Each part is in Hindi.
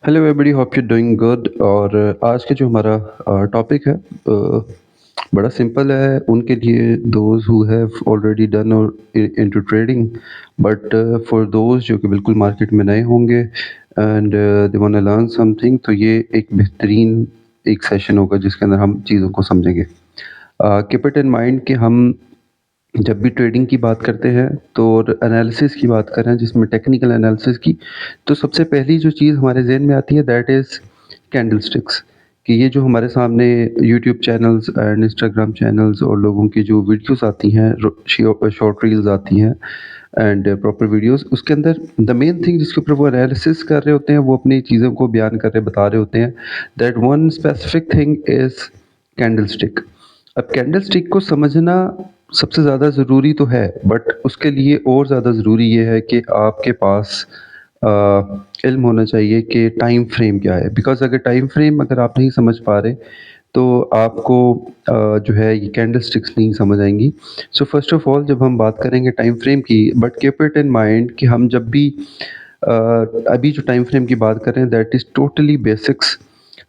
Hello everybody, hope you doing good. और आज का जो हमारा टॉपिक है बड़ा सिंपल है उनके लिए, those who have already done और into trading. But for those जो कि बिल्कुल मार्केट में नए होंगे and they want to learn something, तो ये एक बेहतरीन एक सेशन होगा जिसके अंदर हम चीज़ों को समझेंगे। कीप इट इन माइंड कि हम जब भी ट्रेडिंग की बात करते हैं तो और एनालिसिस की बात कर रहे हैं जिसमें टेक्निकल एनालिसिस की, तो सबसे पहली जो चीज़ हमारे ज़हन में आती है दैट इज़ कैंडलस्टिक्स। कि ये जो हमारे सामने YouTube channels and Instagram channels और लोगों की जो वीडियोस आती हैं, शॉर्ट रील्स आती हैं एंड प्रॉपर वीडियोस, उसके अंदर द मेन थिंग जिसके ऊपर वो एनालिसिस कर रहे होते हैं, वो अपनी चीज़ों को बयान कर रहे बता रहे होते हैं, that one specific thing is candlestick. अब कैंडलस्टिक को समझना सबसे ज़्यादा ज़रूरी तो है, बट उसके लिए और ज़्यादा ज़रूरी ये है कि आपके पास अ, इल्म होना चाहिए कि टाइम फ्रेम क्या है। बिकॉज़ अगर टाइम फ्रेम अगर आप नहीं समझ पा रहे, तो आपको जो है ये कैंडलस्टिक्स नहीं समझ आएँगी। सो फर्स्ट ऑफ ऑल जब हम बात करेंगे टाइम फ्रेम की, but keep it in mind कि हम जब भी अ, अभी जो टाइम फ्रेम की बात कर रहे हैं दैट इज़ टोटली बेसिक्स।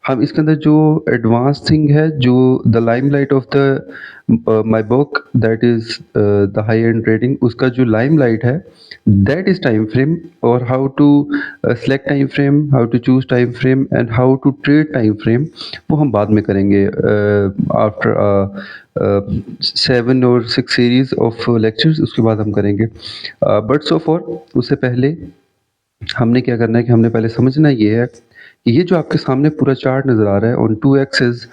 हम इसके अंदर जो एडवांस थिंग है, जो the limelight of the my book that is the high end trading, उसका जो लाइमलाइट है दैट इज़ टाइम फ्रेम। और how to select time frame, how to choose time frame and how to trade time frame, वो हम बाद में करेंगे आफ्टर 7 और 6 सीरीज़ ऑफ लेक्चर्स, उसके बाद हम करेंगे। बट सो फॉर उससे पहले हमने क्या करना है कि हमने पहले समझना ये है कि ये जो आपके सामने पूरा चार्ट नज़र आ रहा है ऑन 2 एक्सिस,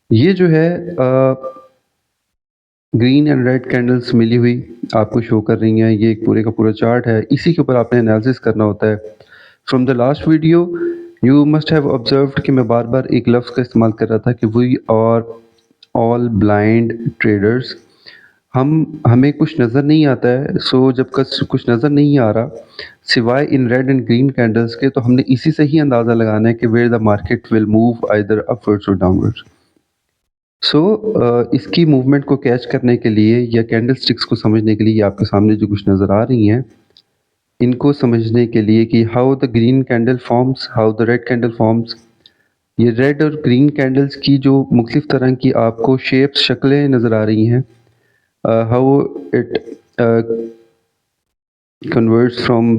ये जो है ग्रीन एंड रेड कैंडल्स मिली हुई आपको शो कर रही हैं। ये एक पूरे का पूरा चार्ट है, इसी के ऊपर आपने एनालिसिस करना होता है। From the last video you must have observed कि मैं बार-बार एक लफ्ज़ का इस्तेमाल कर रहा था कि we are all blind traders. हमें कुछ नज़र नहीं आता है, सो जब कस कुछ नज़र नहीं आ रहा सिवाय in red and green candles के, तो हमने इसी से ही अंदाज़ा लगाना है कि where the market will move either upwards और डाउनवर्ड्स। सो इसकी मूवमेंट को कैच करने के लिए या कैंडलस्टिक्स को समझने के लिए आपके सामने जो कुछ नज़र आ रही हैं, इनको समझने के लिए कि how the green candle forms, how the red candle forms, ये रेड और ग्रीन कैंडल्स की जो मुख्तलिफ तरह की आपको शेप्स, शक्लें नज़र आ रही हैं, how it converts from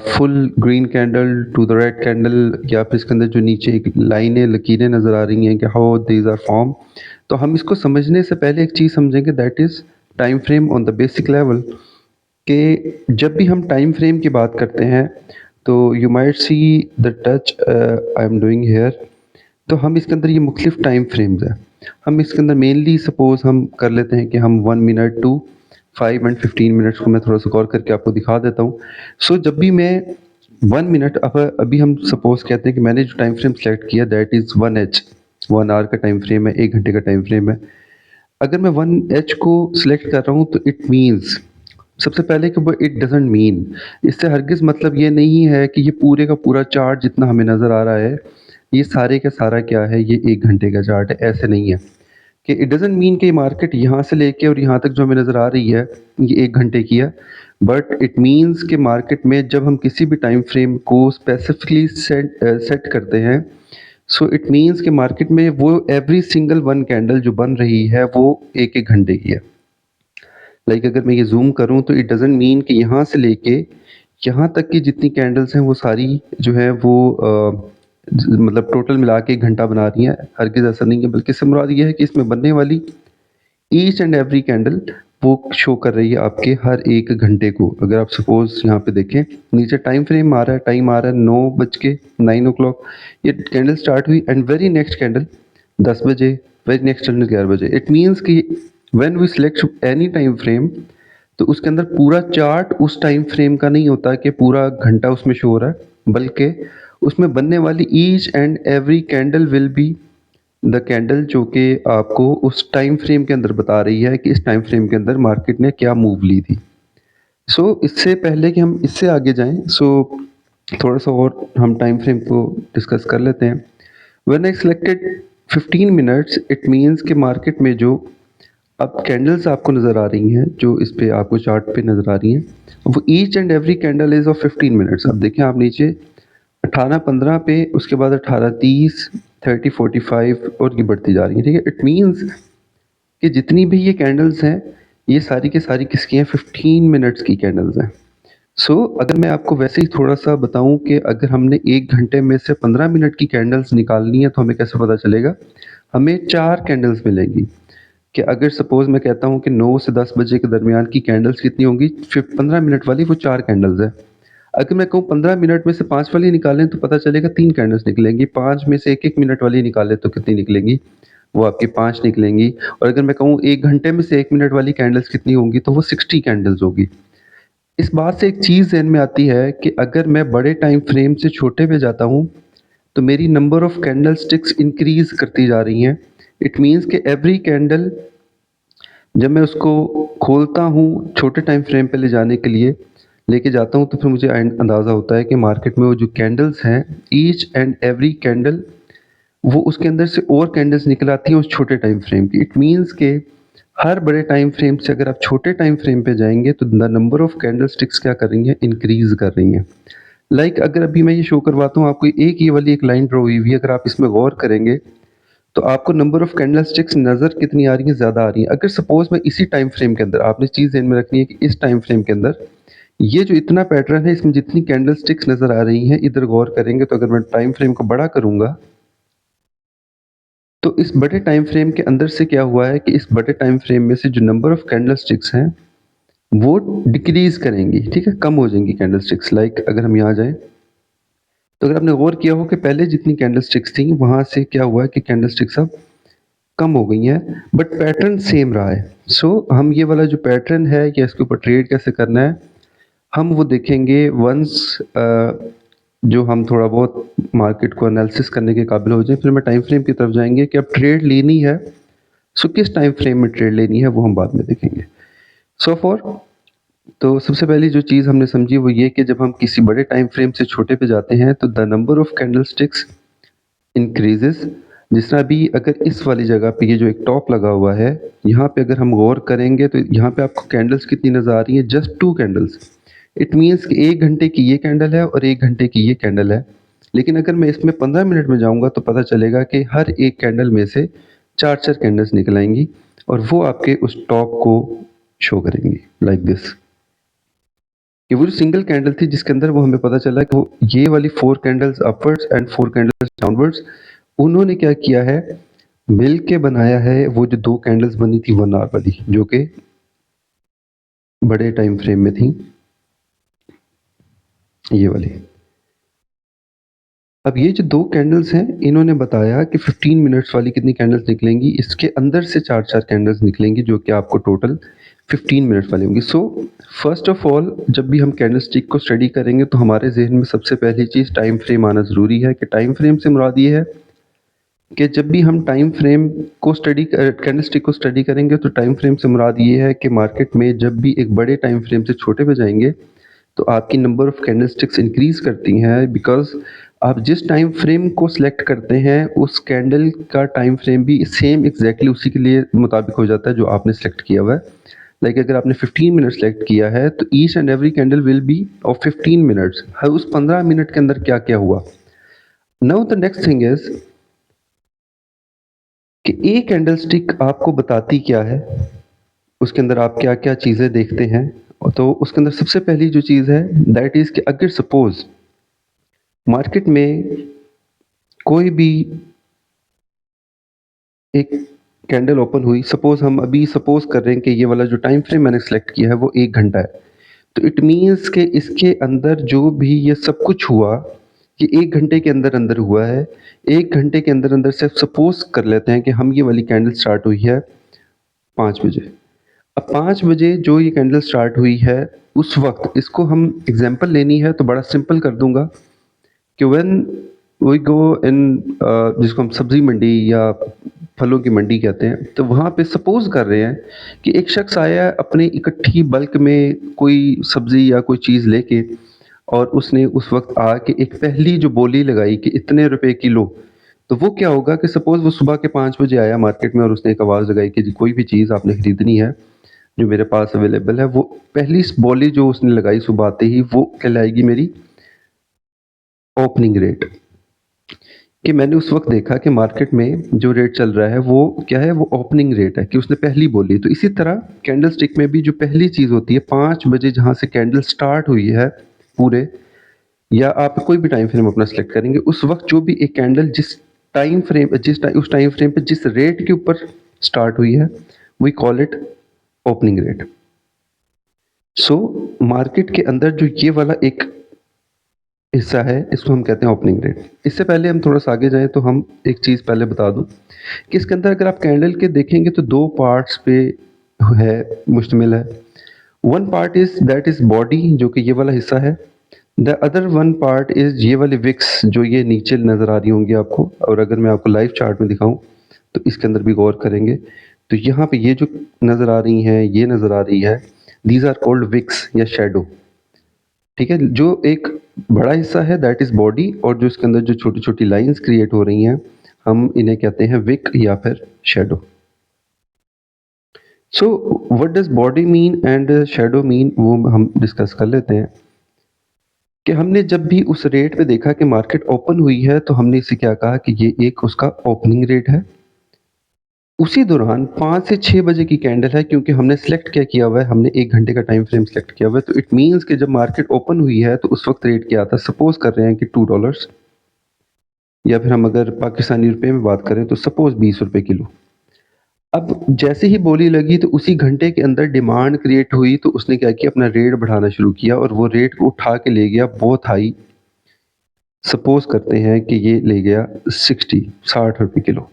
full green candle to the red candle, या फिर इसके अंदर जो नीचे एक लाइनें, लकीरें नज़र आ रही हैं कि हाउ दीज आर फॉर्म। तो हम इसको समझने से पहले एक चीज़ समझेंगे that is time frame on the basic level. कि जब भी हम टाइम फ्रेम की बात करते हैं तो you might see the touch I am doing here, तो हम इसके अंदर ये मुख्तलिफ टाइम फ्रेम्स हैं। हम इसके अंदर मेनली सपोज़ हम कर लेते हैं कि हम 1 मिनट टू 5 एंड 15 मिनट्स को मैं थोड़ा-सा गौर करके आपको दिखा देता हूँ। सो जब भी मैं 1 मिनट, अब अभी हम सपोज़ कहते हैं कि मैंने जो टाइम फ्रेम सेलेक्ट किया दैट इज़ 1 एच, 1 आवर का टाइम फ्रेम है, 1 घंटे का टाइम फ्रेम है। अगर मैं 1 एच को सिलेक्ट कर रहा हूँ तो इट मीन्स सबसे पहले कि वो इट डज़न्ट मीन, इससे हरगिज़ मतलब ये नहीं है कि ये पूरे का पूरा चार्ट जितना हमें नज़र आ रहा है, ये सारे का सारा क्या है, ये 1 घंटे का चार्ट है, ऐसे नहीं है। कि इट डज़न्ट मीन कि मार्केट यहाँ से लेके और यहाँ तक जो हमें नज़र आ रही है, ये 1 घंटे की है। बट इट मीन्स कि मार्केट में जब हम किसी भी टाइम फ्रेम को स्पेसिफिकली सेट करते हैं, सो इट मीन्स कि मार्केट में वो एवरी सिंगल 1 कैंडल जो बन रही है, वो 1-1 घंटे की है। लाइक अगर मैं ये ज़ूम करूँ तो इट डज़न्ट मीन कि यहाँ से लेके यहाँ तक की जितनी कैंडल्स हैं वो सारी जो है वो मतलब टोटल मिला के 1 घंटा बना रही हैं, हरगिज़ ऐसा नहीं है। बल्कि इससे मुराद ये है कि इसमें बनने वाली ईच एंड एवरी कैंडल वो शो कर रही है आपके हर 1 घंटे को। अगर आप सपोज़ यहाँ पे देखें, नीचे टाइम फ्रेम आ रहा है, टाइम आ रहा है 9 बज के 9 ओ क्लॉक, ये कैंडल स्टार्ट हुई एंड वेरी नेक्स्ट कैंडल 10 बजे, वेरी नेक्स्ट कैंडल 11 बजे। इट मीन्स कि when we select any time frame, तो उसके अंदर पूरा चार्ट उस टाइम फ्रेम का नहीं होता कि पूरा घंटा उसमें शो हो रहा है, बल्कि उसमें बनने वाली each and every candle will be the candle जो कि आपको उस टाइम फ्रेम के अंदर बता रही है कि इस टाइम फ्रेम के अंदर मार्केट ने क्या मूव ली थी। सो इससे पहले कि हम इससे आगे जाएं, सो थोड़ा-सा और हम टाइम फ्रेम को डिस्कस कर लेते हैं। When I selected 15 minutes, it means कि मार्केट में जो अब कैंडल्स आपको नज़र आ रही हैं, जो इस पे आपको चार्ट पे नज़र आ रही हैं, वो each and every candle is of 15 minutes. अब देखें आप नीचे 18-15 पे, उसके बाद 18-30, 30-45 और ये बढ़ती जा रही है, ठीक है? इट मीन्स कि जितनी भी ये कैंडल्स हैं, ये सारी की सारी किसकी हैं? 15 मिनट्स की कैंडल्स हैं। अगर मैं आपको वैसे ही थोड़ा-सा बताऊँ कि अगर हमने 1 घंटे में से 15 मिनट की कैंडल्स निकालनी है, तो हमें कैसे पता चलेगा? हमें 4 कैंडल्स मिलेंगी, कि अगर सपोज़ मैं कहता हूँ कि 9 से 10 बजे के दरमियान की कैंडल्स कितनी होंगी? 15 मिनट वाली वो 4 कैंडल्स हैं। अगर मैं कहूँ 15 मिनट में से 5 वाली निकालें तो पता चलेगा 3 कैंडल्स निकलेंगी, 5 में से 1-1 मिनट वाली निकालें तो कितनी निकलेंगी? वो आपकी 5 निकलेंगी। और अगर मैं कहूँ 1 घंटे में से 1 मिनट वाली कैंडल्स कितनी होंगी? तो वो 60 कैंडल्स होगी। इस बात से एक चीज़ ज़हन में आती है कि अगर मैं बड़े टाइम फ्रेम से छोटे पे जाता हूँ, तो मेरी number of candle sticks increase करती जा रही हैं। इट मीन्स कि एवरी कैंडल जब मैं उसको खोलता हूँ छोटे टाइम फ्रेम पे ले जाने के लिए, लेके जाता हूँ तो फिर मुझे अंदाज़ा होता है कि मार्केट में वो जो कैंडल्स हैं, ईच एंड एवरी कैंडल वो उसके अंदर से और कैंडल्स निकल आती हैं उस छोटे टाइम फ्रेम की। इट मीन्स के हर बड़े टाइम फ्रेम से अगर आप छोटे टाइम फ्रेम पे जाएँगे तो the number of candle sticks क्या कर रही हैं? इंक्रीज़ कर रही हैं। अगर अभी मैं ये शो करवाता हूँ आपको, एक ये वाली एक लाइन ड्रॉ हुई हुई है, अगर आप इसमें गौर करेंगे तो आपको नंबर ऑफ कैंडल स्टिक्स नज़र कितनी आ रही हैं? ज़्यादा आ रही हैं। अगर सपोज़ मैं इसी टाइम फ्रेम के अंदर, आपने चीज़ ध्यान में रखनी है कि इस टाइम फ्रेम के अंदर ये जो इतना पैटर्न है, इसमें जितनी कैंडल स्टिक्स नज़र आ रही हैं, इधर गौर करेंगे तो अगर मैं टाइम फ्रेम को बड़ा करूँगा, तो इस बड़े टाइम फ्रेम के अंदर से क्या हुआ है कि इस बड़े टाइम फ्रेम में से जो नंबर ऑफ कैंडल स्टिक्स हैं, वो डिक्रीज़ करेंगी, ठीक है? कम हो जाएँगी कैंडल स्टिक्स। अगर हम यहाँ जाएँ, तो अगर आपने गौर किया हो कि पहले जितनी कैंडल स्टिक्स थी, वहाँ से क्या हुआ है कि कैंडल स्टिक्स अब कम हो गई हैं, बट पैटर्न सेम रहा है। हम ये वाला जो पैटर्न है या इसके ऊपर ट्रेड कैसे करना है, हम वो देखेंगे वंस जो हम थोड़ा बहुत मार्केट को एनालिसिस करने के काबिल हो जाएँ, फिर मैं टाइम फ्रेम की तरफ जाएँगे कि अब ट्रेड लेनी है, किस टाइम फ्रेम में ट्रेड लेनी है वो हम बाद में देखेंगे। सो फॉर तो सबसे पहली जो चीज़ हमने समझी वो ये कि जब हम किसी बड़े टाइम फ्रेम से छोटे पे जाते हैं तो the number of candlesticks increases. जिस तरह अभी अगर इस वाली जगह पे ये जो एक टॉप लगा हुआ है, यहाँ पे अगर हम गौर करेंगे तो यहाँ पे आपको कैंडल्स कितनी नज़र आ रही हैं? Just 2 candles. इट मीन्स कि 1 घंटे की ये कैंडल है और 1 घंटे की ये कैंडल है। लेकिन अगर मैं इसमें 15 मिनट में जाऊँगा तो पता चलेगा कि हर एक कैंडल में से 4-4 कैंडल्स निकल आएँगी और वो आपके उस टॉप को शो करेंगी लाइक दिस। कि वो जो सिंगल कैंडल थी जिसके अंदर वो हमें पता चला कि वो ये वाली 4 candles upwards and 4 candles downwards, उन्होंने क्या किया है, मिल के बनाया है वो जो 2 कैंडल्स बनी थी 1 आवर वाली, जो कि बड़े टाइम फ्रेम में थी, ये वाली। अब ये जो 2 कैंडल्स हैं, इन्होंने बताया कि 15 मिनट्स वाली कितनी कैंडल्स निकलेंगी, इसके अंदर से 4-4 कैंडल्स निकलेंगी जो कि आपको टोटल 15 मिनट्स वाली होंगी। फर्स्ट ऑफ ऑल जब भी हम कैंडलस्टिक को स्टडी करेंगे तो हमारे ज़हन में सबसे पहली चीज़ टाइम फ्रेम आना ज़रूरी है कि टाइम फ्रेम से मुराद ये है कि जब भी हम टाइम फ्रेम को कैंडलस्टिक को स्टडी करेंगे तो टाइम फ्रेम से मुराद ये है कि मार्केट में जब भी एक बड़े टाइम फ्रेम से छोटे पे जाएँगे, तो आपकी नंबर ऑफ कैंडलस्टिक्स इंक्रीज़ करती हैं बिकॉज़ आप जिस टाइम फ्रेम को सिलेक्ट करते हैं, उस कैंडल का टाइम फ्रेम भी सेम एग्ज़ैक्टली उसी के लिए मुताबिक हो जाता है जो आपने सिलेक्ट किया हुआ है। अगर आपने 15 मिनट सेलेक्ट किया है तो each and every candle will be of 15 minutes. हर उस 15 मिनट के अंदर क्या-क्या हुआ। Now the next thing is कि एक कैंडलस्टिक आपको बताती क्या है, उसके अंदर आप क्या-क्या चीज़ें देखते हैं। तो उसके अंदर सबसे पहली जो चीज़ है दैट इज़ कि अगर सपोज़ मार्केट में कोई भी एक कैंडल ओपन हुई, सपोज़ कर रहे हैं कि ये वाला जो टाइम फ्रेम मैंने सेलेक्ट किया है वो 1 घंटा है। तो इट मीन्स कि इसके अंदर जो भी ये सब कुछ हुआ, ये 1 घंटे के अंदर-अंदर हुआ है। 1 घंटे के अंदर-अंदर से सपोज़ कर लेते हैं कि हम ये वाली कैंडल स्टार्ट हुई है 5 बजे। अब 5 बजे जो ये कैंडल स्टार्ट हुई है, उस वक़्त इसको हम एग्ज़ाम्पल लेनी है तो बड़ा सिंपल कर दूँगा कि व्हेन वी गो इन जिसको हम सब्ज़ी मंडी या फलों की मंडी कहते हैं, तो वहाँ पे सपोज़ कर रहे हैं कि एक शख़्स आया है अपनी इकट्ठी बल्क में कोई सब्ज़ी या कोई चीज़ लेके और उसने उस वक़्त आके एक पहली जो बोली लगाई कि इतने रुपए किलो। तो वो क्या होगा कि सपोज़ वो सुबह के 5 बजे आया मार्केट में और उसने एक आवाज़ लगाई कि जी कोई भी चीज़ आपने खरीदनी है, जो मेरे पास अवेलेबल है, वो पहली बोली जो उसने लगाई सुबह आते ही वो कहलाएगी मेरी ओपनिंग रेट, कि मैंने उस वक़्त देखा कि मार्केट में जो रेट चल रहा है वो क्या है, वो ओपनिंग रेट है कि उसने पहली बोली। तो इसी तरह कैंडलस्टिक में भी जो पहली चीज़ होती है 5 बजे जहाँ से कैंडल स्टार्ट हुई है पूरे, या आप कोई भी टाइम फ्रेम अपना सेलेक्ट करेंगे, उस वक़्त जो भी एक कैंडल उस टाइम फ्रेम पे जिस रेट के ऊपर स्टार्ट हुई है, we call it opening rate. So market के अंदर जो ये वाला एक हिस्सा है, इसको हम कहते हैं ओपनिंग रेट। इससे पहले हम थोड़ा-सा आगे जाएँ तो हम एक चीज़ पहले बता दूँ कि इसके अंदर अगर आप कैंडल के देखेंगे तो 2 पार्ट्स पे है, मुश्तमिल है। One part is that is body, जो कि ये वाला हिस्सा है। The other one part is ये वाली विक्स जो ये नीचे नज़र आ रही होंगी आपको, और अगर मैं आपको लाइव चार्ट में दिखाऊँ तो इसके अंदर भी गौर करेंगे। तो यहाँ पे ये जो नज़र आ रही हैं, ये नज़र आ रही है, दीज़ आर कॉल्ड विक्स या शैडो। ठीक है? जो एक बड़ा हिस्सा है दैट इज़ बॉडी, और जो इसके अंदर जो छोटी-छोटी लाइन्स क्रिएट हो रही हैं, हम इन्हें कहते हैं विक या फिर shadow. So what does body mean and shadow mean, वो हम डिस्कस कर लेते हैं। कि हमने जब भी उस रेट पे देखा कि मार्केट ओपन हुई है, तो हमने इसे क्या कहा कि ये एक उसका ओपनिंग रेट है। उसी दौरान 5 से 6 बजे की कैंडल है, क्योंकि हमने सेलेक्ट क्या किया हुआ है, हमने 1 घंटे का टाइम फ्रेम सेलेक्ट किया हुआ है, तो इट मीन्स कि जब मार्केट ओपन हुई है तो उस वक़्त रेट क्या था, सपोज़ कर रहे हैं कि $2, या फिर हम अगर पाकिस्तानी रुपए में बात करें तो सपोज़ ₹20 किलो। अब जैसे ही बोली लगी तो उसी घंटे के अंदर डिमांड क्रिएट हुई, तो उसने क्या किया, अपना रेट बढ़ाना शुरू किया और वो रेट को उठा के ले गया बहुत हाई। सपोज़ करते हैं कि ये ले गया 60 रुपए किलो।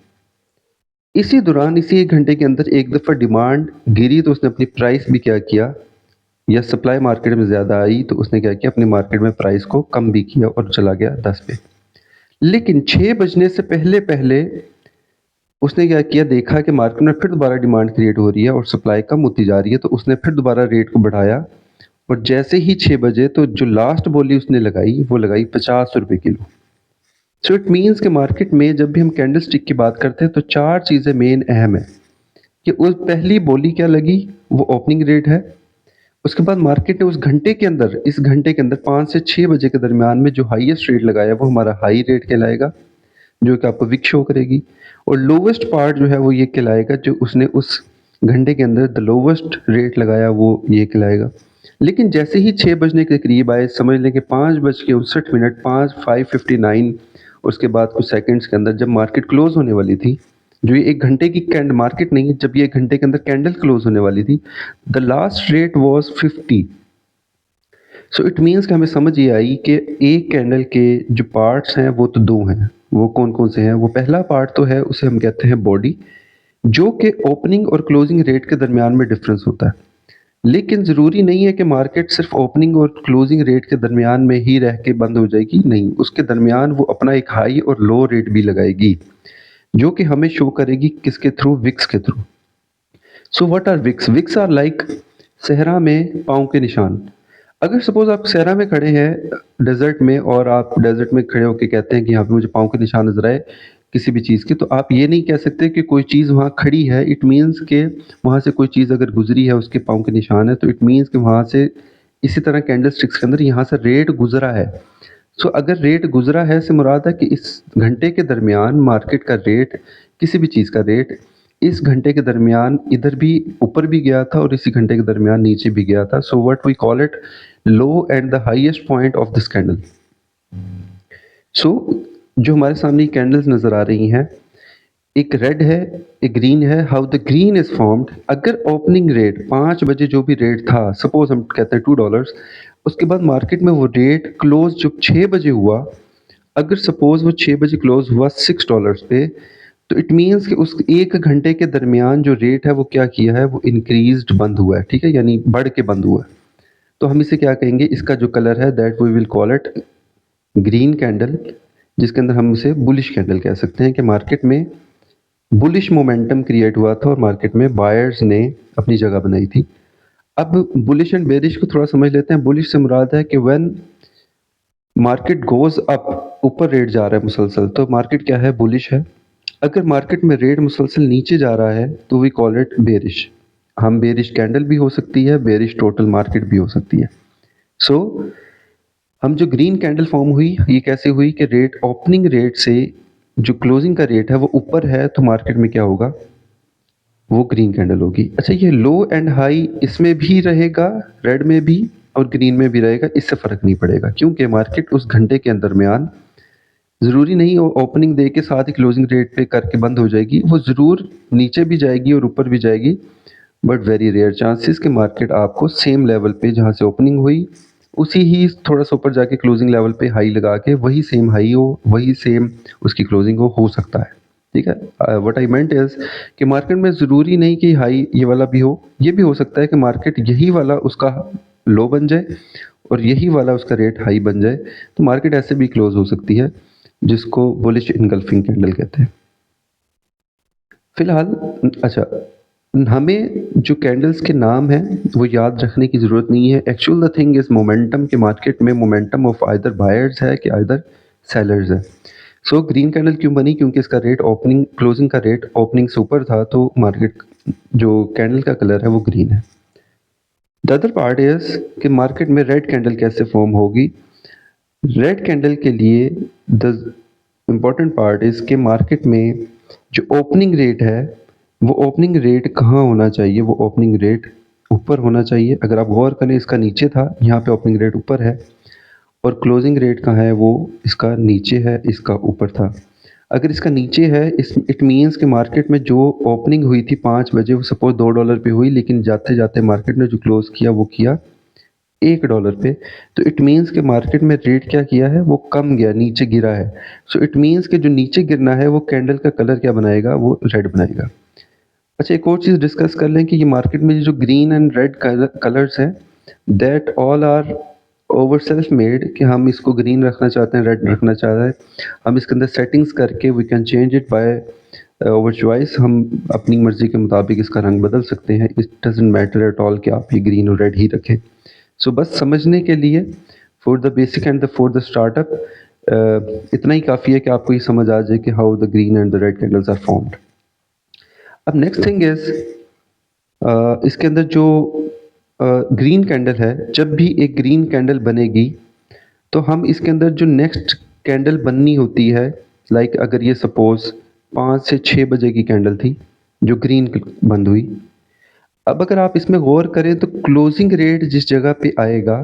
इसी दौरान इसी 1 घंटे के अंदर एक दफ़ा डिमांड गिरी, तो उसने अपनी प्राइस भी क्या किया, या सप्लाई मार्केट में ज़्यादा आई तो उसने क्या किया, अपनी मार्केट में प्राइस को कम भी किया और चला गया 10 पे। लेकिन 6 बजने से पहले-पहले उसने क्या किया, देखा कि मार्केट में फिर दोबारा डिमांड क्रिएट हो रही है और सप्लाई कम होती जा रही है, तो उसने फिर दोबारा रेट को बढ़ाया, और जैसे ही 6 बजे तो जो लास्ट बोली उसने लगाई, वो लगाई ₹50 किलो। सो इट मीन्स कि मार्केट में जब भी हम कैंडलस्टिक की बात करते हैं तो 4 चीज़ें मेन अहम है, कि उस पहली बोली क्या लगी, वो ओपनिंग रेट है। उसके बाद मार्केट ने उस घंटे के अंदर, इस घंटे के अंदर 5 से 6 बजे के दरमियान में जो हाईएस्ट रेट लगाया, वो हमारा हाई रेट कहलाएगा, जो कि आपको विक शो करेगी। और लोवेस्ट पार्ट जो है वो ये कहलाएगा, जो उसने उस घंटे के अंदर द लोवेस्ट रेट लगाया, वो ये कहलाएगा। लेकिन जैसे ही 6 बजने के करीब आए, समझ लें कि 5:59, 5:59, उसके बाद कुछ सेकंड्स के अंदर जब मार्केट क्लोज़ होने वाली थी, जो ये 1 घंटे की मार्केट नहीं है, जब ये 1 घंटे के अंदर कैंडल क्लोज़ होने वाली थी, the last rate was 50। So it means कि हमें समझ ये आई कि एक कैंडल के जो पार्ट्स हैं वो तो 2 हैं। वो कौन-कौन से हैं? वो पहला पार्ट तो है, उसे हम कहते हैं बॉडी, जो कि ओपनिंग और क्लोजिंग रेट के दरमियान में डिफरेंस होता है। लेकिन ज़रूरी नहीं है कि मार्केट सिर्फ ओपनिंग और क्लोजिंग रेट के दरमियान में ही रह के बंद हो जाएगी, नहीं, उसके दरमियान वो अपना एक हाई और लो रेट भी लगाएगी, जो कि हमें शो करेगी किसके थ्रू, विक्स के through. So what are wicks? Wicks are like सहरा में पाँव के निशान। अगर सपोज़ आप सहरा में खड़े हैं डेज़र्ट में, और आप डेज़र्ट में खड़े होके कहते हैं कि यहाँ पे मुझे पाँव के निशान नज़र आए किसी भी चीज़ के, तो आप ये नहीं कह सकते कि कोई चीज़ वहाँ खड़ी है। इट मीन्स कि वहाँ से कोई चीज़ अगर गुज़री है, उसके पाँव के निशान है, तो इट मीन्स कि वहाँ से इसी तरह कैंडलस्टिक्स के अंदर यहाँ से रेट गुज़रा है। सो अगर रेट गुज़रा है से मुराद है कि इस घंटे के दरमियान मार्केट का रेट, किसी भी चीज़ का रेट इस घंटे के दरमियान इधर भी ऊपर भी गया था और इसी घंटे के दरमियान नीचे भी गया था। So what we call it low and the highest point of this candle. So जो हमारे सामने कैंडल्स नज़र आ रही हैं, एक रेड है, एक ग्रीन है। How the green is formed, अगर ओपनिंग रेट 5 बजे जो भी रेट था, सपोज़ हम कहते हैं $2, उसके बाद मार्केट में वो रेट क्लोज़ जब 6 बजे हुआ, अगर सपोज़ वो 6 बजे क्लोज़ हुआ $6 पे, तो इट मीन्स कि उस 1 घंटे के दरमियान जो रेट है वो क्या किया है, वो इंक्रीज़्ड बंद हुआ है, ठीक है? यानी बढ़ के बंद हुआ है। तो हम इसे क्या कहेंगे, इसका जो कलर है that we will call it green candle, जिसके अंदर हम इसे बुलिश कैंडल कह सकते हैं, कि मार्केट में बुलिश मोमेंटम क्रिएट हुआ था और मार्केट में बायर्स ने अपनी जगह बनाई थी। अब बुलिश एंड बेरिश को थोड़ा समझ लेते हैं। बुलिश से मुराद है कि व्हेन मार्केट गोज़ अप, ऊपर रेट जा रहा है मुसलसल, तो मार्केट क्या है, बुलिश है। अगर मार्केट में रेट मुसलसल नीचे जा रहा है तो वी कॉल इट बेरिश। हम बेरिश कैंडल भी हो सकती है, बेरिश टोटल मार्केट भी हो सकती है। सो हम जो ग्रीन कैंडल फॉर्म हुई ये कैसे हुई कि रेट ओपनिंग रेट से जो क्लोजिंग का रेट है वो ऊपर है तो मार्केट में क्या होगा, वो ग्रीन कैंडल होगी। अच्छा ये लो एंड हाई इसमें भी रहेगा, रेड में भी और ग्रीन में भी रहेगा, इससे फ़र्क नहीं पड़ेगा क्योंकि मार्केट उस घंटे के दरमियान ज़रूरी नहीं वो ओपनिंग दे के साथ ही क्लोजिंग रेट पे करके बंद हो जाएगी, वो ज़रूर नीचे भी जाएगी और ऊपर भी जाएगी, बट वेरी रेयर चांसेस कि मार्केट आपको सेम लेवल पे जहाँ से ओपनिंग हुई उसी ही थोड़ा सा ऊपर जाके क्लोजिंग लेवल पे हाई लगा के वही सेम हाई हो, वही सेम उसकी क्लोजिंग हो सकता है। ठीक है, व्हाट आई मेंट इज कि मार्केट में ज़रूरी नहीं कि हाई ये वाला भी हो, ये भी हो सकता है कि मार्केट यही वाला उसका लो बन जाए और यही वाला उसका रेट हाई बन जाए, तो मार्केट ऐसे भी क्लोज हो सकती है जिसको बुलिश इनगल्फिंग कैंडल कहते हैं। फिलहाल अच्छा, हमें जो कैंडल्स के नाम हैं वो याद रखने की ज़रूरत नहीं है। Actual the thing is momentum, के मार्केट में मोमेंटम ऑफ आइदर बायर्स है कि आइदर सेलर्स है। सो ग्रीन कैंडल क्यों बनी, क्योंकि इसका रेट ओपनिंग क्लोजिंग का रेट ओपनिंग से ऊपर था तो मार्केट जो कैंडल का कलर है वो ग्रीन है। द अदर पार्ट इज़ कि मार्केट में रेड कैंडल कैसे फॉर्म होगी। रेड कैंडल के लिए द इम्पॉर्टेंट पार्ट इज़ कि मार्केट में जो ओपनिंग रेट है वो ओपनिंग रेट कहाँ होना चाहिए, वो ओपनिंग रेट ऊपर होना चाहिए। अगर आप गौर करें इसका नीचे था, यहाँ पे ओपनिंग रेट ऊपर है और क्लोजिंग रेट कहाँ है, वो इसका नीचे है, इसका ऊपर था। अगर इसका नीचे है इस इट मीन्स कि मार्केट में जो ओपनिंग हुई थी 5 बजे वो सपोज़ $2 पे हुई, लेकिन जाते-जाते मार्केट ने जो क्लोज़ किया वो किया $1 पे, तो इट मीन्स कि मार्केट में रेट क्या किया है, वो कम गया, नीचे गिरा है। सो इट मीन्स कि जो नीचे गिरना है वो कैंडल का कलर क्या बनाएगा, वो रेड बनाएगा। अच्छा एक और चीज़ डिस्कस कर लें कि ये मार्केट में जो ग्रीन एंड रेड कलर्स हैं, that all are over self made, कि हम इसको ग्रीन रखना चाहते हैं, रेड रखना चाहते हैं, हम इसके अंदर सेटिंग्स करके we can change it by over choice, हम अपनी मर्ज़ी के मुताबिक इसका रंग बदल सकते हैं। It doesn't matter at all कि आप ये ग्रीन और रेड ही रखें। सो बस समझने के लिए for the basic and the for the startup इतना ही काफ़ी है कि आपको ये समझ आ जाए कि how the green and the red candles are formed. अब नेक्स्ट थिंग इज़ इसके अंदर जो ग्रीन कैंडल है, जब भी एक ग्रीन कैंडल बनेगी तो हम इसके अंदर जो नेक्स्ट कैंडल बननी होती है, लाइक अगर ये सपोज़ 5 से 6 बजे की कैंडल थी जो ग्रीन बंद हुई। अब अगर आप इसमें गौर करें तो क्लोजिंग रेट जिस जगह पे आएगा,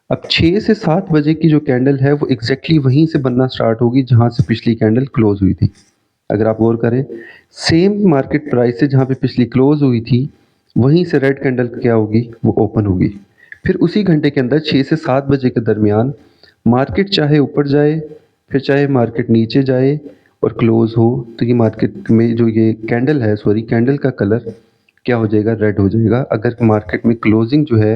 अब 6 से 7 बजे की जो कैंडल है वो एग्जैक्टली वहीं से बनना स्टार्ट होगी जहाँ से पिछली कैंडल क्लोज हुई थी। अगर आप गौर करें सेम मार्केट प्राइस से जहाँ पे पिछली क्लोज हुई थी वहीं से रेड कैंडल क्या होगी, वो ओपन होगी। फिर उसी घंटे के अंदर 6 से 7 बजे के दरमियान मार्केट चाहे ऊपर जाए फिर चाहे मार्केट नीचे जाए और क्लोज हो, तो ये मार्केट में जो ये कैंडल है, सॉरी कैंडल का कलर क्या हो जाएगा, रेड हो जाएगा। अगर मार्केट में क्लोजिंग जो है,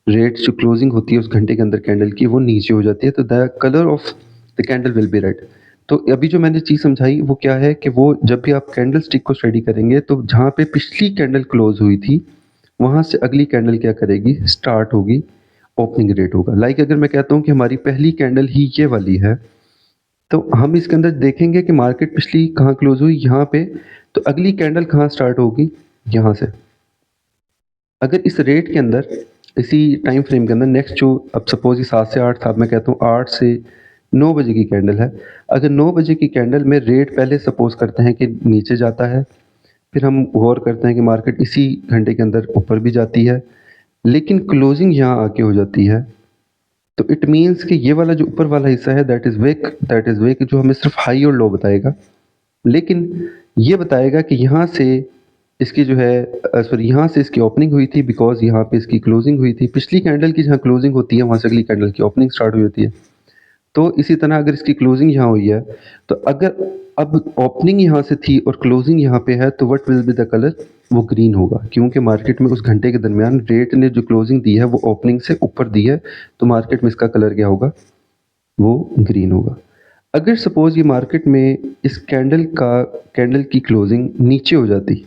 रेट जो क्लोजिंग होती है उस घंटे के अंदर कैंडल की वो नीचे हो जाती है, तो the colour of the candle will B red. तो अभी जो मैंने चीज़ समझाई वो क्या है कि वो जब भी आप कैंडल स्टिक को स्टडी करेंगे तो जहाँ पे पिछली कैंडल क्लोज हुई थी वहाँ से अगली कैंडल क्या करेगी, स्टार्ट होगी, ओपनिंग रेट होगा। लाइक अगर मैं कहता हूँ कि हमारी पहली कैंडल ही ये वाली है, तो हम इसके अंदर देखेंगे कि मार्केट पिछली कहाँ क्लोज हुई, यहाँ पे, तो अगली कैंडल कहाँ स्टार्ट होगी, यहाँ से। अगर इस रेट के अंदर इसी टाइम फ्रेम के अंदर नेक्स्ट जो अब सपोज ये 7 से 8 था, अब मैं कहता हूँ 8 से 9 बजे की कैंडल है। अगर 9 बजे की कैंडल में रेट पहले सपोज करते हैं कि नीचे जाता है, फिर हम गौर करते हैं कि मार्केट इसी घंटे के अंदर ऊपर भी जाती है, लेकिन क्लोजिंग यहाँ आके हो जाती है, तो इट मीन्स कि ये वाला जो ऊपर वाला हिस्सा है दैट इज़ वीक जो हमें सिर्फ हाई और लो बताएगा। लेकिन ये बताएगा कि यहाँ से इसकी जो है सॉरी यहाँ से इसकी ओपनिंग हुई थी बिकॉज़ यहाँ पे इसकी क्लोजिंग हुई थी। पिछली कैंडल की जहाँ क्लोजिंग होती है वहाँ से अगली कैंडल की ओपनिंग स्टार्ट हुई होती है। तो इसी तरह अगर इसकी क्लोजिंग यहाँ हुई है, तो अगर अब ओपनिंग यहाँ से थी और क्लोजिंग यहाँ पे है तो what will be the colour, वो ग्रीन होगा, क्योंकि मार्केट में उस घंटे के दरमियान रेट ने जो क्लोजिंग दी है वो ओपनिंग से ऊपर दी है, तो मार्केट में इसका कलर क्या होगा, वो ग्रीन होगा। अगर सपोज़ ये मार्केट में इस कैंडल की क्लोजिंग नीचे हो जाती,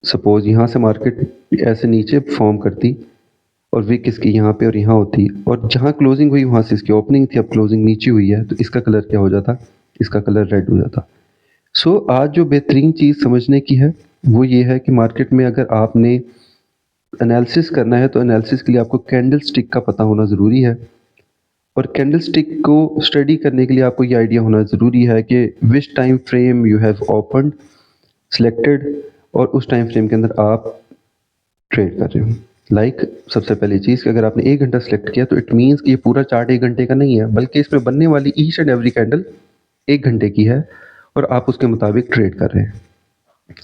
सपोज़ यहाँ से मार्केट ऐसे नीचे फॉर्म करती और विक इसकी यहाँ पे और यहाँ होती, और जहाँ क्लोजिंग हुई वहाँ से इसकी ओपनिंग थी, अब क्लोजिंग नीचे हुई है, तो इसका कलर क्या हो जाता, इसका कलर रेड हो जाता। सो आज जो बेहतरीन चीज़ समझने की है वो ये है कि मार्केट में अगर आपने एनालिसिस करना है तो एनालिसिस के लिए आपको कैंडल स्टिक का पता होना ज़रूरी है। और कैंडलस्टिक को स्टडी करने के लिए आपको ये आइडिया होना ज़रूरी है कि which time frame you have opened, selected और उस टाइम फ्रेम के अंदर आप ट्रेड कर रहे हो। लाइक सबसे पहली चीज़ कि अगर आपने 1 घंटा सेलेक्ट किया तो इट मीन्स कि ये पूरा चार्ट 1 घंटे का नहीं है, बल्कि इसमें बनने वाली ईच एंड एवरी कैंडल 1 घंटे की है और आप उसके मुताबिक ट्रेड कर रहे हैं।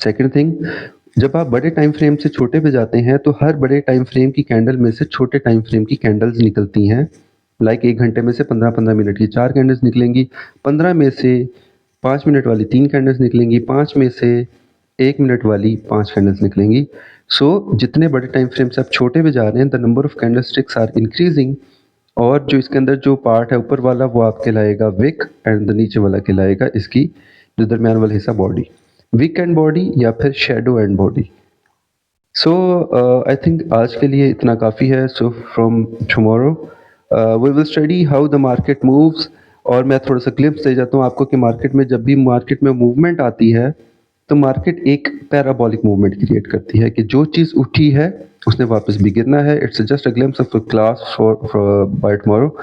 सेकंड थिंग, जब आप बड़े टाइम फ्रेम से छोटे पे जाते हैं तो हर बड़े टाइम फ्रेम की कैंडल में से छोटे टाइम फ्रेम की कैंडल्स निकलती हैं। लाइक 1 घंटे में से 15-15 मिनट की 4 कैंडल्स निकलेंगी, 15 में से 5 मिनट वाली 3 कैंडल्स निकलेंगी, 5 में से 1 मिनट वाली 5 कैंडल्स निकलेंगी। सो जितने बड़े टाइम फ्रेम से आप छोटे पे जा रहे हैं, the number of candlesticks are increasing. और जो इसके अंदर जो पार्ट है ऊपर वाला वो आप कहलाएगा विक एंड द नीचे वाला कहलाएगा इसकी जो दरमियान वाला हिस्सा बॉडी, विक एंड बॉडी या फिर shadow and body. So I think आज के लिए इतना काफ़ी है। So from tomorrow we will study how the market moves. और मैं थोड़ा सा ग्लिम्स दे जाता हूँ आपको कि मार्केट में जब भी मार्केट में मूवमेंट आती है तो मार्केट एक पैराबोलिक मूवमेंट क्रिएट करती है कि जो चीज़ उठी है उसने वापस भी गिरना है। It's just a glimpse of class for by tomorrow.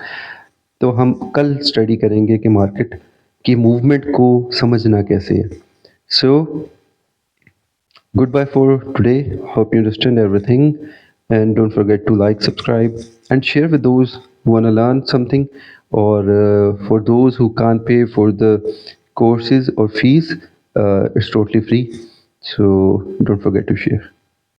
तो हम कल स्टडी करेंगे कि मार्केट की मूवमेंट को समझना कैसे है। सो goodbye for today. Hope you understand everything. And don't forget to like, subscribe, and share with those who want to learn something. Or for those who can't pay for the courses or fees, it's totally free. So don't forget to share.